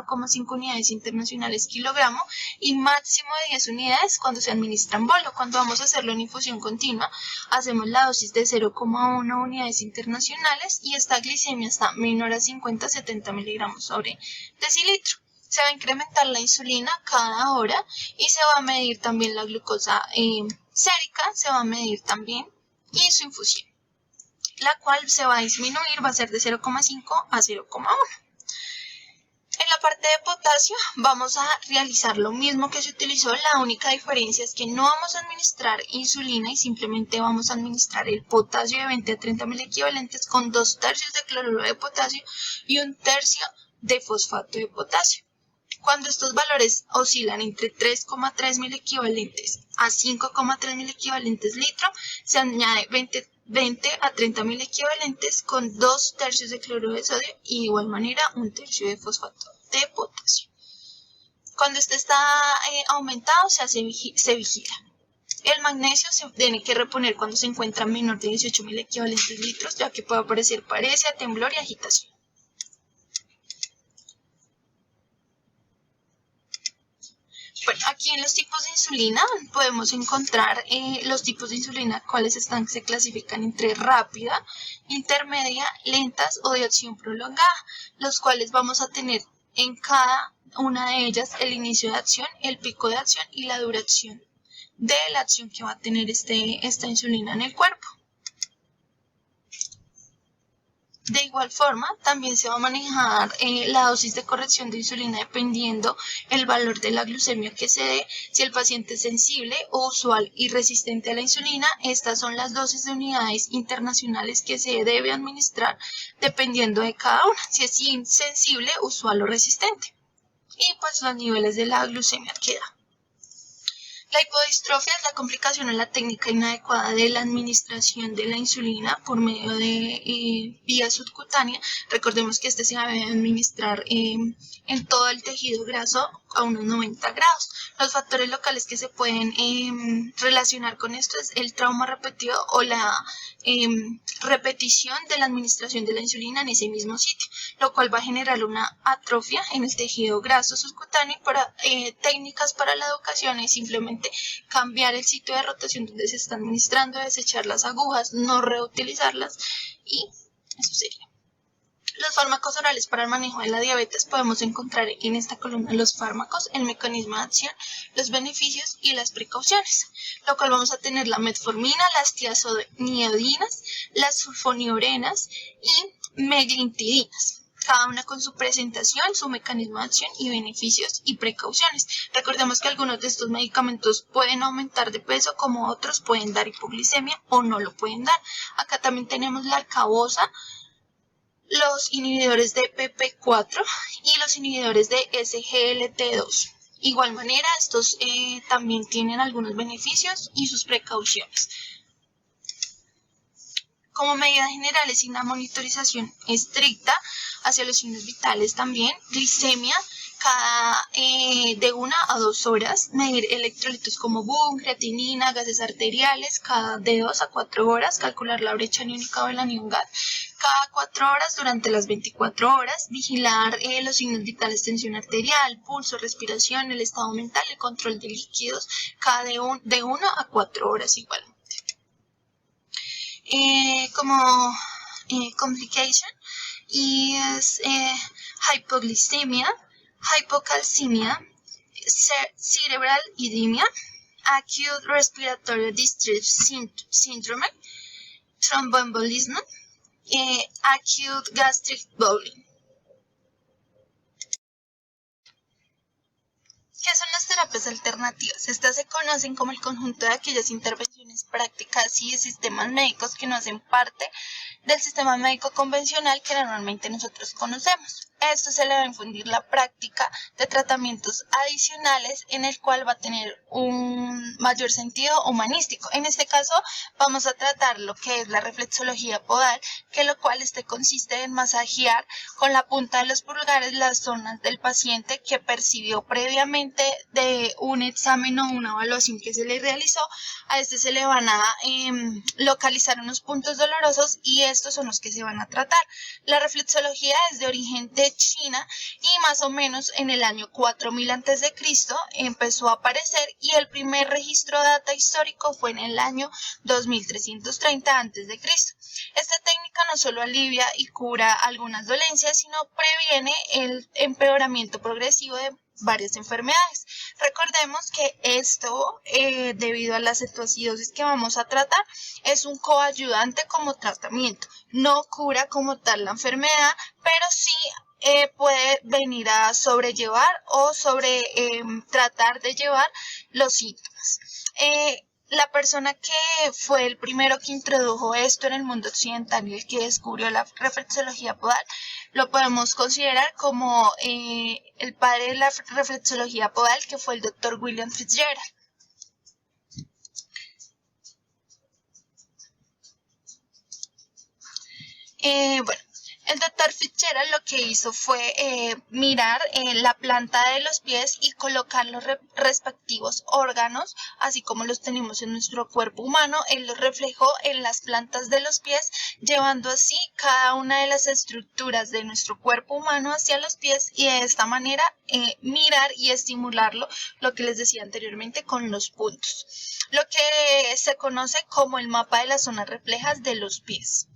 1,5 unidades internacionales kilogramo y máximo de 10 unidades cuando se administra en bolo. Cuando vamos a hacerlo en infusión continua, hacemos la dosis de 0,1 unidades internacionales y esta glicemia está menor a 50 a 70 miligramos sobre decilitro. Se va a incrementar la insulina cada hora y se va a medir también la glucosa sérica, se va a medir también y su infusión, la cual se va a disminuir, va a ser de 0,5 a 0,1. En la parte de potasio vamos a realizar lo mismo que se utilizó, la única diferencia es que no vamos a administrar insulina y simplemente vamos a administrar el potasio de 20 a 30 mil equivalentes con 2/3 de cloruro de potasio y 1/3 de fosfato de potasio. Cuando estos valores oscilan entre 3,3 mil equivalentes a 5,3 mil equivalentes litro, se añade 20 a 30 mil equivalentes con 2 tercios de cloruro de sodio y de igual manera 1 tercio de fosfato de potasio. Cuando este está aumentado, se vigila. El magnesio se tiene que reponer cuando se encuentra menor de 18 mil equivalentes litros, ya que puede aparecer paresia, temblor y agitación. Bueno, aquí en los tipos de insulina podemos encontrar los tipos de insulina, cuáles se clasifican entre rápida, intermedia, lentas o de acción prolongada, los cuales vamos a tener en cada una de ellas el inicio de acción, el pico de acción y la duración de la acción que va a tener esta insulina en el cuerpo. De igual forma, también se va a manejar la dosis de corrección de insulina dependiendo el valor de la glucemia que se dé. Si el paciente es sensible o usual y resistente a la insulina, estas son las dosis de unidades internacionales que se debe administrar dependiendo de cada una, si es insensible, usual o resistente. Y pues los niveles de la glucemia que da. La hipodistrofia es la complicación en la técnica inadecuada de la administración de la insulina por medio de vía subcutánea. Recordemos que este se debe administrar en todo el tejido graso a unos 90 grados. Los factores locales que se pueden relacionar con esto es el trauma repetido o la repetición de la administración de la insulina en ese mismo sitio, lo cual va a generar una atrofia en el tejido graso subcutáneo. Para técnicas para la educación es simplemente cambiar el sitio de rotación donde se está administrando, desechar las agujas, no reutilizarlas, y eso sería. Los fármacos orales para el manejo de la diabetes podemos encontrar en esta columna los fármacos, el mecanismo de acción, los beneficios y las precauciones, lo cual vamos a tener la metformina, las tiazonidinas, las sulfoniorenas y meglintidinas. Cada una con su presentación, su mecanismo de acción y beneficios y precauciones. Recordemos que algunos de estos medicamentos pueden aumentar de peso, como otros pueden dar hipoglicemia o no lo pueden dar. Acá también tenemos la arcabosa, los inhibidores de PP4 y los inhibidores de SGLT2. Igual manera, estos también tienen algunos beneficios y sus precauciones. Como medidas generales y una monitorización estricta hacia los signos vitales también, glicemia cada de 1 a 2 horas, medir electrolitos como BUN, creatinina, gases arteriales cada de 2 a 4 horas, calcular la brecha aniónica o el anión GAD cada 4 horas durante las 24 horas, vigilar los signos vitales, tensión arterial, pulso, respiración, el estado mental, el control de líquidos cada de 1 a 4 horas igual. Como complication is hypoglycemia, hypocalcemia, cerebral edema, acute respiratory distress syndrome, thromboembolism, acute gastric bullying. ¿Qué son las terapias alternativas? Estas se conocen como el conjunto de aquellas intervenciones prácticas y de sistemas médicos que no hacen parte del sistema médico convencional que normalmente nosotros conocemos. Esto se le va a infundir la práctica de tratamientos adicionales en el cual va a tener un mayor sentido humanístico. En este caso vamos a tratar lo que es la reflexología podal, que lo cual consiste en masajear con la punta de los pulgares las zonas del paciente que percibió previamente de un examen o una evaluación que se le realizó. A este se le van a localizar unos puntos dolorosos y estos son los que se van a tratar. La reflexología es de origen de China y más o menos en el año 4000 a.C. empezó a aparecer, y el primer registro de data histórico fue en el año 2330 a.C. Esta técnica no solo alivia y cura algunas dolencias, sino previene el empeoramiento progresivo de varias enfermedades. Recordemos que esto, debido a la cetoacidosis que vamos a tratar, es un coayudante como tratamiento. No cura como tal la enfermedad, pero sí puede venir a sobrellevar o tratar de llevar los síntomas. La persona que fue el primero que introdujo esto en el mundo occidental y el que descubrió la reflexología podal, lo podemos considerar como el padre de la reflexología podal, que fue el Dr. William Fitzgerald. Bueno, el doctor Fitzgerald lo que hizo fue mirar la planta de los pies y colocar los respectivos órganos, así como los tenemos en nuestro cuerpo humano. Él los reflejó en las plantas de los pies, llevando así cada una de las estructuras de nuestro cuerpo humano hacia los pies y de esta manera mirar y estimularlo, lo que les decía anteriormente, con los puntos. Lo que se conoce como el mapa de las zonas reflejas de los pies.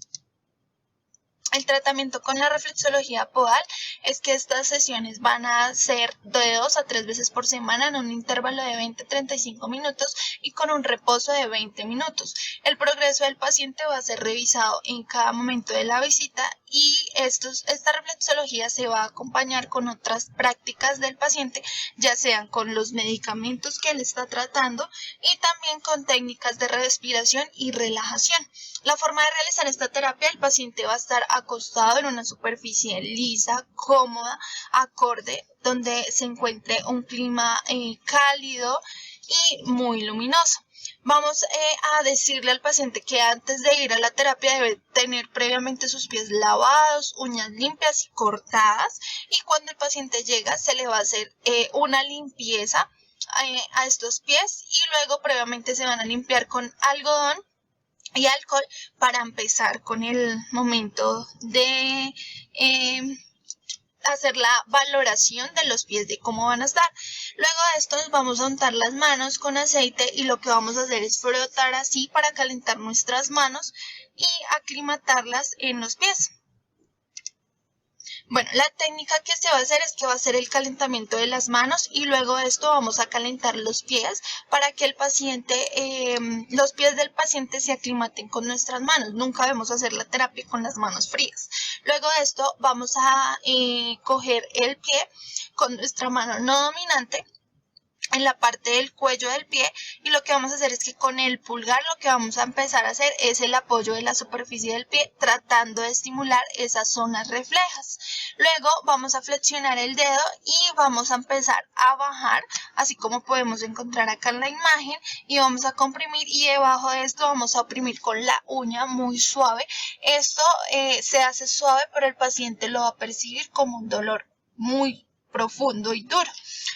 El tratamiento con la reflexología podal es que estas sesiones van a ser de 2 a 3 veces por semana en un intervalo de 20 a 35 minutos y con un reposo de 20 minutos. El progreso del paciente va a ser revisado en cada momento de la visita y esta reflexología se va a acompañar con otras prácticas del paciente, ya sean con los medicamentos que él está tratando y también con técnicas de respiración y relajación. La forma de realizar esta terapia, el paciente va a estar acostado en una superficie lisa, cómoda, acorde, donde se encuentre un clima cálido y muy luminoso. Vamos a decirle al paciente que antes de ir a la terapia debe tener previamente sus pies lavados, uñas limpias y cortadas, y cuando el paciente llega se le va a hacer una limpieza a estos pies y luego previamente se van a limpiar con algodón y alcohol para empezar con el momento de hacer la valoración de los pies, de cómo van a estar. Luego de esto nos vamos a untar las manos con aceite y lo que vamos a hacer es frotar así para calentar nuestras manos y aclimatarlas en los pies. Bueno, la técnica que se va a hacer es que va a ser el calentamiento de las manos y luego de esto vamos a calentar los pies para que el paciente, los pies del paciente se aclimaten con nuestras manos. Nunca debemos hacer la terapia con las manos frías. Luego de esto vamos a coger el pie con nuestra mano no dominante en la parte del cuello del pie y lo que vamos a hacer es que con el pulgar lo que vamos a empezar a hacer es el apoyo de la superficie del pie tratando de estimular esas zonas reflejas. Luego vamos a flexionar el dedo y vamos a empezar a bajar, así como podemos encontrar acá en la imagen, y vamos a comprimir y debajo de esto vamos a oprimir con la uña muy suave. Esto se hace suave, pero el paciente lo va a percibir como un dolor muy profundo y duro.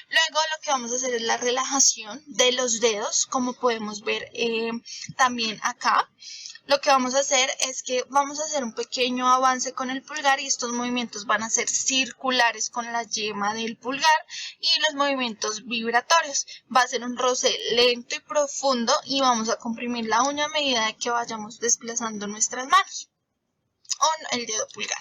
Luego lo que vamos a hacer es la relajación de los dedos, como podemos ver también acá. Lo que vamos a hacer es que vamos a hacer un pequeño avance con el pulgar y estos movimientos van a ser circulares con la yema del pulgar y los movimientos vibratorios. Va a ser un roce lento y profundo y vamos a comprimir la uña a medida que vayamos desplazando nuestras manos o el dedo pulgar.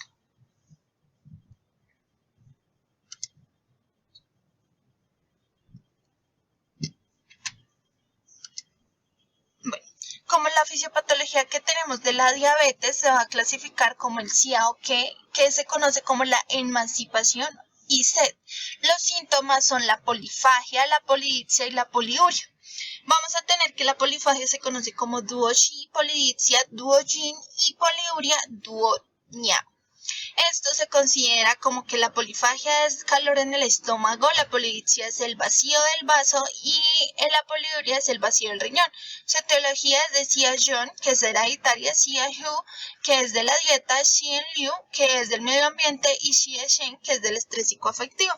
Como la fisiopatología que tenemos de la diabetes se va a clasificar como el CIAO, que se conoce como la emancipación y sed. Los síntomas son la polifagia, la polidipsia y la poliuria. Vamos a tener que la polifagia se conoce como duoxi, polidipsia, duoyin y poliuria, duonia. Esto se considera como que la polifagia es calor en el estómago, la polidipsia es el vacío del vaso y la poliuria es el vacío del riñón. Su etiología es de Xia John, que es hereditaria, Xia Hu, que es de la dieta, Xian Liu, que es del medio ambiente, y Xia Shen, que es del estrés psicoafectivo.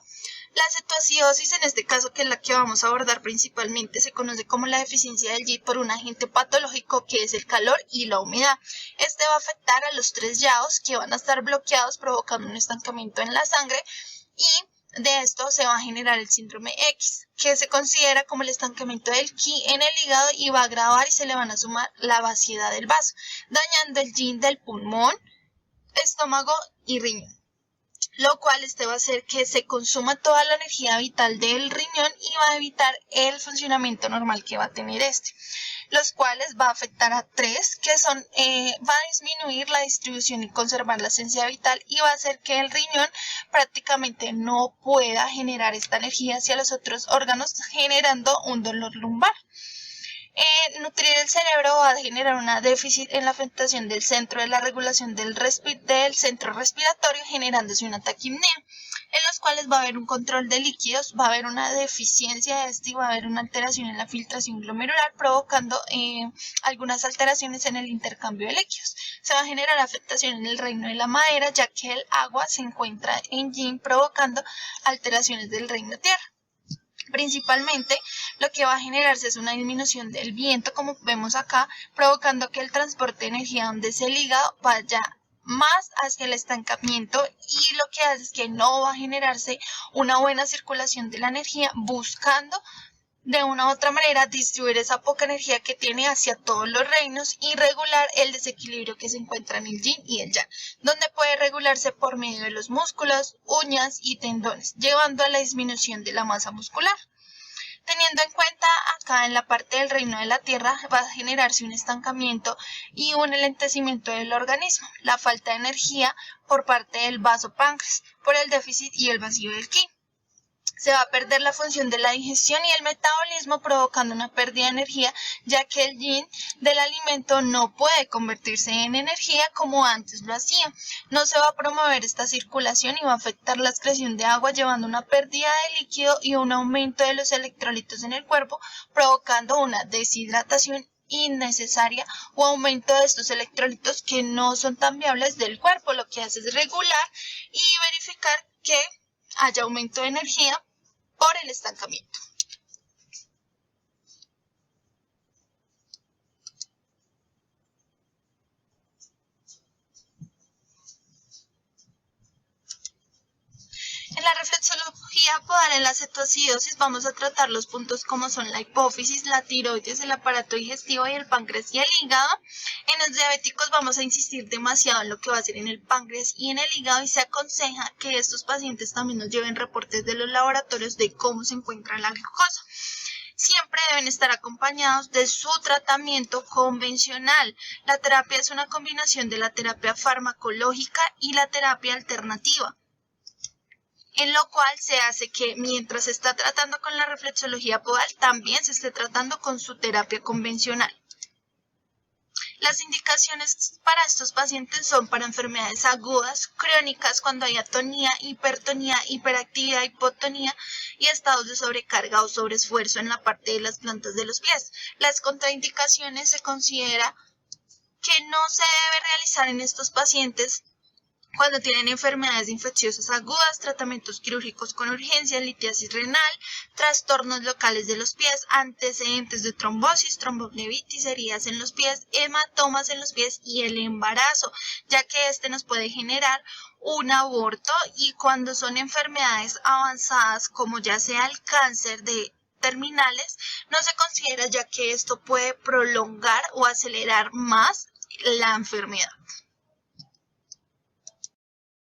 La cetoacidosis, en este caso, que es la que vamos a abordar principalmente, se conoce como la deficiencia del Yi por un agente patológico que es el calor y la humedad. Este va a afectar a los 3 yaos que van a estar bloqueados, provocando un estancamiento en la sangre, y de esto se va a generar el síndrome X, que se considera como el estancamiento del Qi en el hígado y va a agravar y se le van a sumar la vaciedad del vaso, dañando el Yin del pulmón, estómago y riñón. Lo cual va a hacer que se consuma toda la energía vital del riñón y va a evitar el funcionamiento normal que va a tener los cuales va a afectar a 3, que son, va a disminuir la distribución y conservar la esencia vital y va a hacer que el riñón prácticamente no pueda generar esta energía hacia los otros órganos, generando un dolor lumbar. Nutrir el cerebro va a generar un déficit en la afectación del centro de la regulación del centro respiratorio, generándose una taquipnea, en los cuales va a haber un control de líquidos, va a haber una deficiencia de este y va a haber una alteración en la filtración glomerular, provocando algunas alteraciones en el intercambio de líquidos. Se va a generar afectación en el reino de la madera, ya que el agua se encuentra en yin, provocando alteraciones del reino tierra. Principalmente lo que va a generarse es una disminución del viento, como vemos acá, provocando que el transporte de energía donde es el hígado vaya más hacia el estancamiento, y lo que hace es que no va a generarse una buena circulación de la energía, buscando de una u otra manera distribuir esa poca energía que tiene hacia todos los reinos y regular el desequilibrio que se encuentra en el yin y el yang, donde puede regularse por medio de los músculos, uñas y tendones, llevando a la disminución de la masa muscular. Teniendo en cuenta acá en la parte del reino de la tierra, va a generarse un estancamiento y un enlentecimiento del organismo, la falta de energía por parte del vasopáncreas, por el déficit y el vacío del ki. Se va a perder la función de la digestión y el metabolismo, provocando una pérdida de energía, ya que el yin del alimento no puede convertirse en energía como antes lo hacía. No se va a promover esta circulación y va a afectar la excreción de agua, llevando una pérdida de líquido y un aumento de los electrolitos en el cuerpo, provocando una deshidratación innecesaria o aumento de estos electrolitos que no son tan viables del cuerpo. Lo que hace es regular y verificar que haya aumento de energía por el estancamiento. En la reflexología podal en la cetoacidosis vamos a tratar los puntos como son la hipófisis, la tiroides, el aparato digestivo y el páncreas y el hígado. En los diabéticos vamos a insistir demasiado en lo que va a ser en el páncreas y en el hígado, y se aconseja que estos pacientes también nos lleven reportes de los laboratorios de cómo se encuentra la glucosa. Siempre deben estar acompañados de su tratamiento convencional. La terapia es una combinación de la terapia farmacológica y la terapia alternativa, en lo cual se hace que mientras se está tratando con la reflexología podal, también se esté tratando con su terapia convencional. Las indicaciones para estos pacientes son para enfermedades agudas, crónicas, cuando hay atonía, hipertonía, hiperactividad, hipotonía y estados de sobrecarga o sobreesfuerzo en la parte de las plantas de los pies. Las contraindicaciones se considera que no se debe realizar en estos pacientes cuando tienen enfermedades infecciosas agudas, tratamientos quirúrgicos con urgencia, litiasis renal, trastornos locales de los pies, antecedentes de trombosis, tromboflebitis, heridas en los pies, hematomas en los pies y el embarazo, ya que este nos puede generar un aborto. Y cuando son enfermedades avanzadas, como ya sea el cáncer de terminales, no se considera, ya que esto puede prolongar o acelerar más la enfermedad.